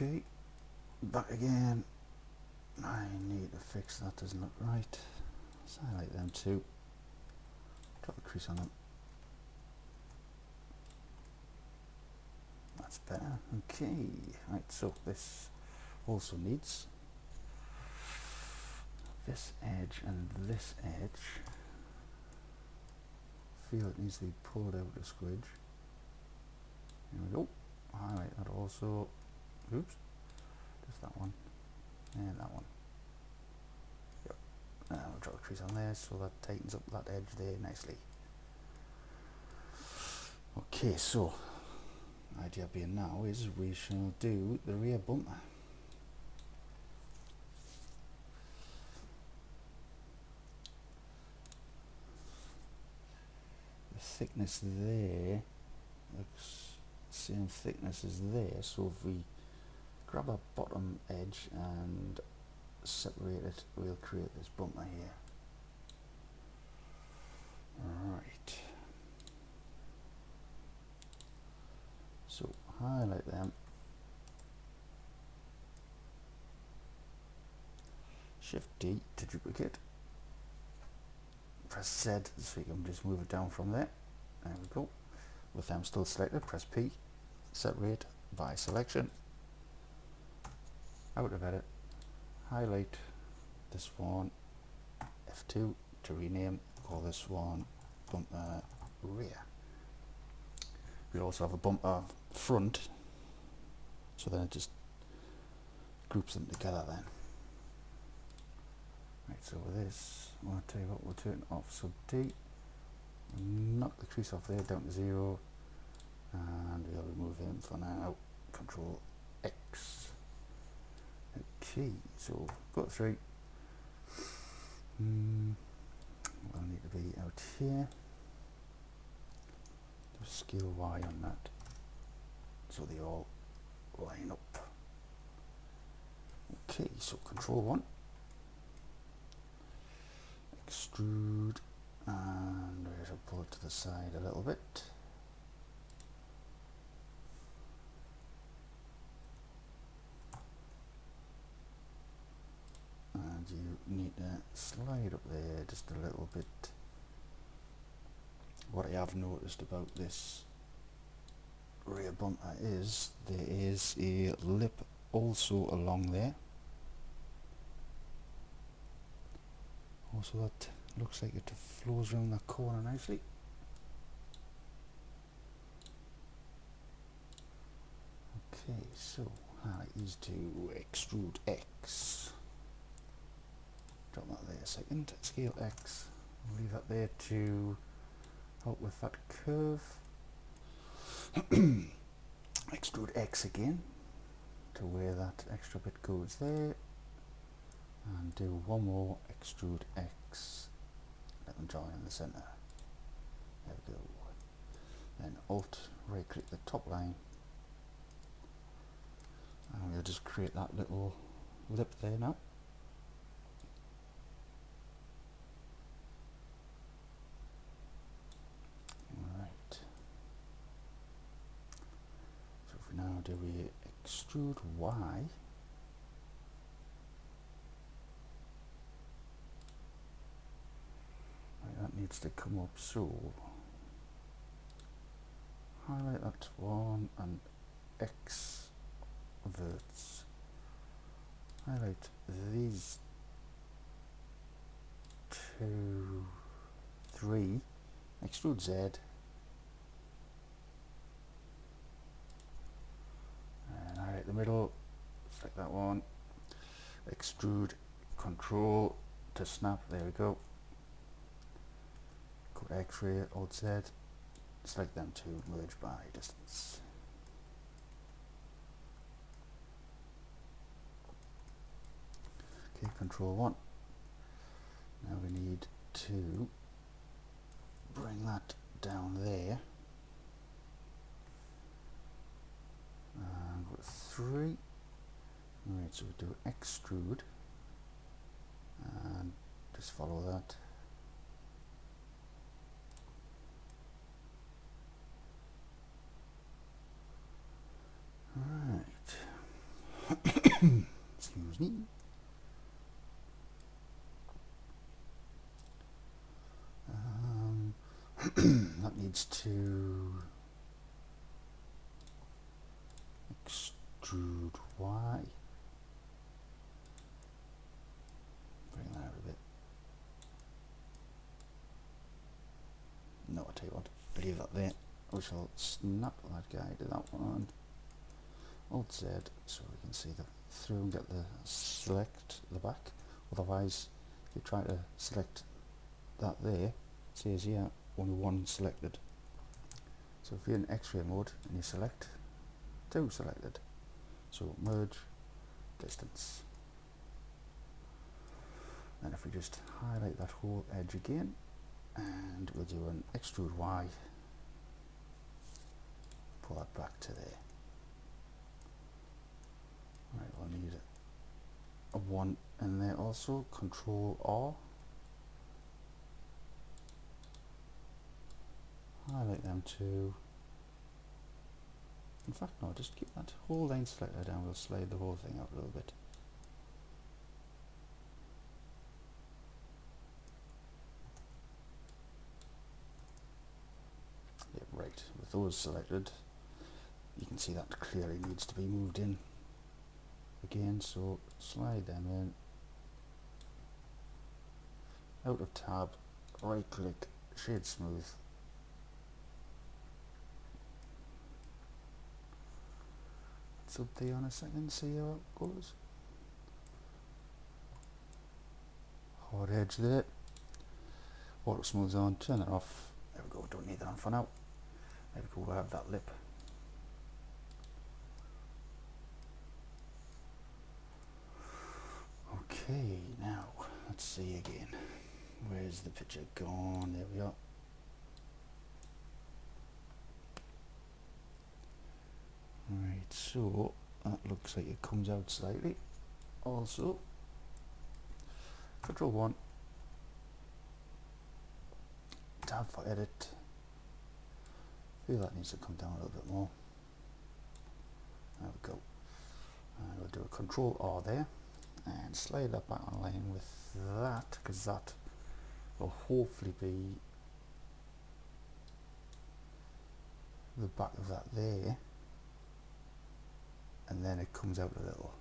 Okay, back again. I need to fix that, doesn't look right. Let's highlight them too. Drop a crease on them. That's better. Okay, right, so this also needs this edge and this edge. Feel it needs to be pulled out a squidge. Here we go. Highlight that also. Oops, just that one and that one. Yep. Now we'll draw a crease on there so that tightens up that edge there nicely. Okay, so the idea being now is we shall do the rear bumper. The thickness there looks same thickness as there, so if we grab our bottom edge and separate it, we'll create this bumper here. Right. So highlight them. Shift D to duplicate. Press Z so you can just move it down from there. There we go. With them still selected, press P. Separate by selection. Out of edit. Highlight this one. F2 to rename. Call this one bumper rear. We also have a bumper front, so then it just groups them together then. Right, so with this, I'll tell you what, we'll turn it off. So D, knock the crease off there down to 0, and we'll remove him for now. Control X. Okay, so go through. We'll need to be out here. Just scale Y on that, so they all line up. Okay, so Control 1. Extrude, and we're going to pull it to the side a little bit. And you need to slide up there just a little bit. What I have noticed about this rear bumper is there is a lip also along there. Also that looks like it flows around that corner nicely. Okay, so I use to extrude X. Drop that there a second. Scale X. Leave that there to help with that curve. Extrude X again to where that extra bit goes there. And do one more extrude X. Let them join in the center. There we go. Then Alt right click the top line. And we'll just create that little lip there now. Right. So for now do we extrude Y. Right, that needs to come up, so highlight that one and X verts. Highlight these 2, 3, extrude Z, and highlight the middle, select that one, extrude, Control to snap, there we go. Go to X-ray, Alt Z, select them to merge by distance. Okay, Control 1. Now we need to bring that down there. And go to 3. Right, so we do extrude. And just follow that. Right. me. That needs to extrude Y. Bring that out a bit. No, I'll tell you what, leave that there. We shall snap that guy to that one. Alt Z, so we can see the through and get the select the back. Otherwise, if you try to select that there, it says here only one selected. So if you're in X-ray mode and you select, two selected. So merge, distance. And if we just highlight that whole edge again, and we'll do an extrude Y, pull that back to there. Right, we'll need a 1 in there also, Control R. Highlight them two. In fact, no, just keep that whole line selected and we'll slide the whole thing out a little bit. Yep, right, with those selected, you can see that clearly needs to be moved in again, so slide them in. Out of tab, right click, shade smooth. It's up there on a second, see how it goes. Hard edge there. Auto smooths on, turn it off. There we go, don't need that on for now. There we go, we'll have that lip. Okay, now let's see again. Where's the picture gone? There we are. Right, so that looks like it comes out slightly. Also, Control 1, tab for edit. Feel that needs to come down a little bit more. There we go. And we'll do a Control R there and slide that back on line with that, because that will hopefully be the back of that there, and then it comes out a little.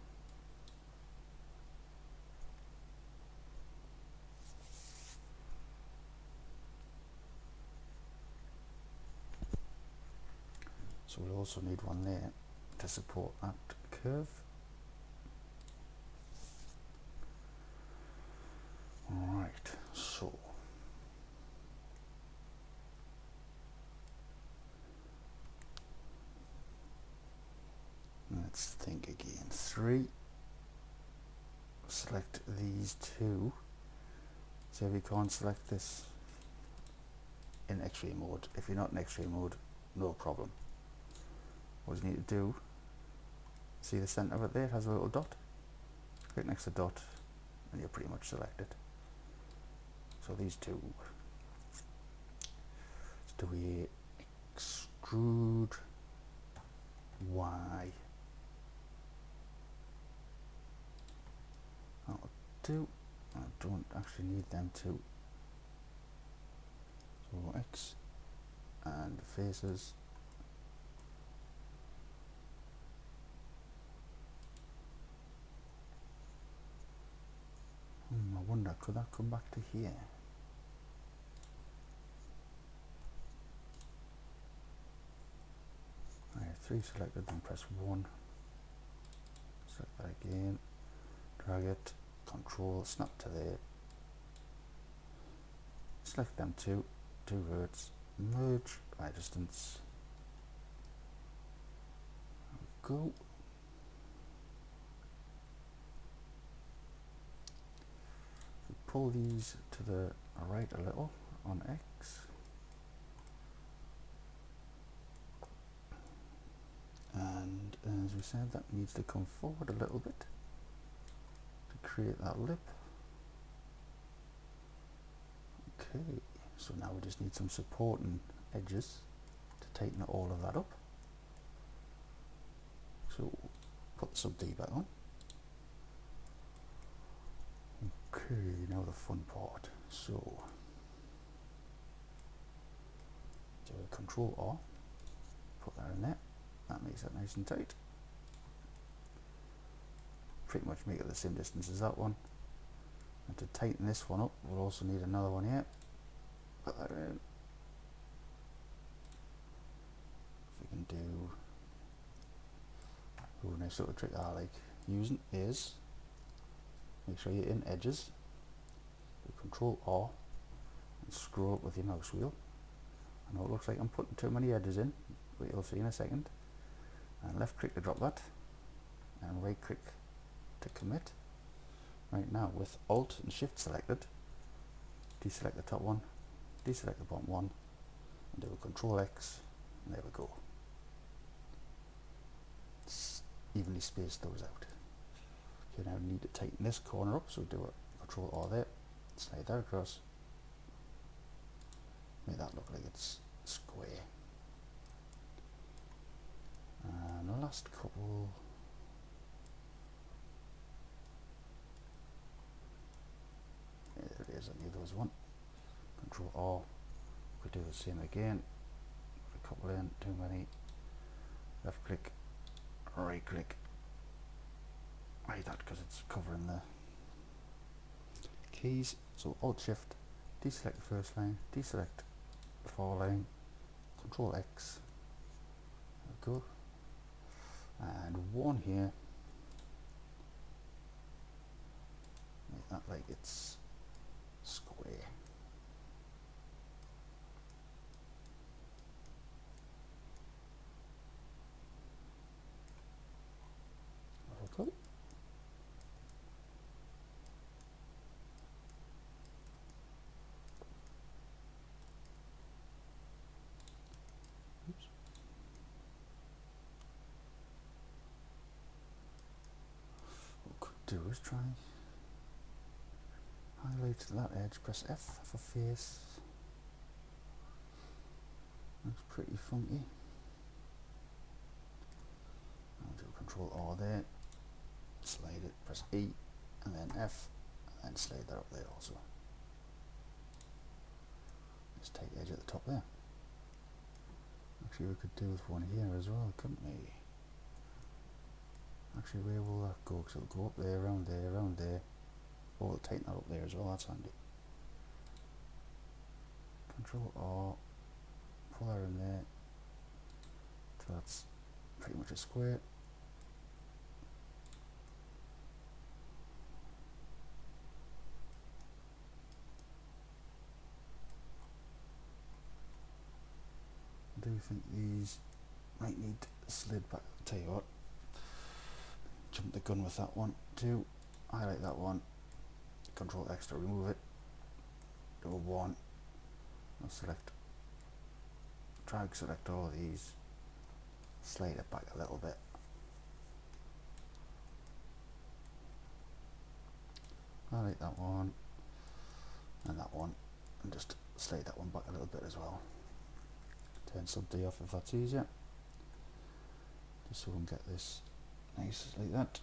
So we'll also need one there to support that curve. Alright, so let's think again. 3, select these two. So we can't select this in X-ray mode. If you're not in X-ray mode, no problem. What you need to do, see the center of it there, it has a little dot. Click next to dot and you're pretty much selected. So these two, let's do a extrude Y. That'll do. I don't actually need them two. So X and faces. I wonder, could that come back to here? Right, 3 selected, then press 1. Select that again, drag it, Control, snap to there. Select them two verts, merge by distance. There we go. Pull these to the right a little on X. And as we said, that needs to come forward a little bit to create that lip. Okay, so now we just need some supporting edges to tighten all of that up. So put the sub D back on. Okay, now the fun part. So, do a Control R, put that in there. That makes that nice and tight. Pretty much make it the same distance as that one. And to tighten this one up, we'll also need another one here. Put that in. If we can do, a nice little trick I like using is, make sure you're in edges, do Control R, and scroll up with your mouse wheel. I know it looks like I'm putting too many edges in, but you'll see in a second. And left click to drop that, and right click to commit. Right now, with Alt and Shift selected, deselect the top one, deselect the bottom one, and do a Control X, and there we go. Evenly space those out. Okay, now we need to tighten this corner up, so do a Control R there, slide that across, make that look like it's square. And the last couple, yeah, there it is, I knew there was one. Control R, we do the same again, put a couple in, too many, left click, right click, hide that because it's covering the keys, so Alt Shift, deselect the first line, deselect the far line, Control X, there we go, and one here, make that like it's square. Okay. Oops. What we could do is try highlight that edge, press F for face. Looks pretty funky. I'll do Control R there, slide it, press E, and then F, and then slide that up there also. This tight edge at the top there. Actually, we could do with one here as well, couldn't we? Actually, where will that go? Because it'll go up there, around there, around there. Oh, we'll tighten that up there as well, that's handy. Control R, pull that in there, so that's pretty much a square. I do think these might need slid back. I'll tell you what, jump the gun with that one too, highlight that one, Control X to remove it, do a 1, I'll select, drag select all of these, slide it back a little bit, highlight that one and that one, and just slide that one back a little bit as well. Turn sub D off if that's easier, just so we can get this nice like that.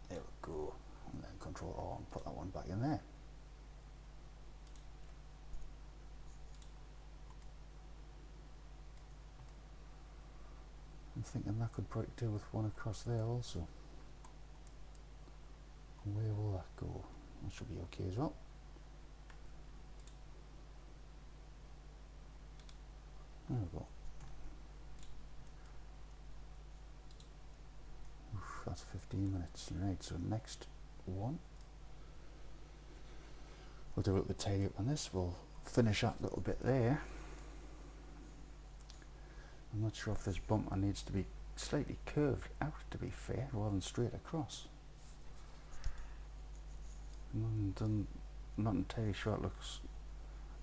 There we go, and then Control R and put that one back in there. I'm thinking that could probably do with one across there also. Where will that go? That should be okay as well. There we go. Oof, that's 15 minutes. Right, so next one, we'll do a little bit tidy up on this. We'll finish that little bit there. I'm not sure if this bumper needs to be slightly curved out, to be fair, rather than straight across. I'm not entirely sure it looks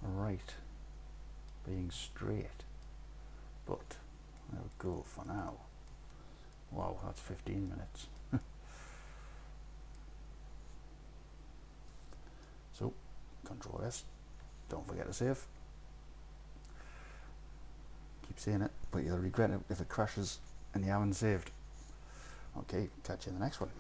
right being straight, but there we go for now. Wow, that's 15 minutes. So, Control S, don't forget to save. Keep saying it, but you'll regret it if it crashes and you haven't saved. Okay, catch you in the next one.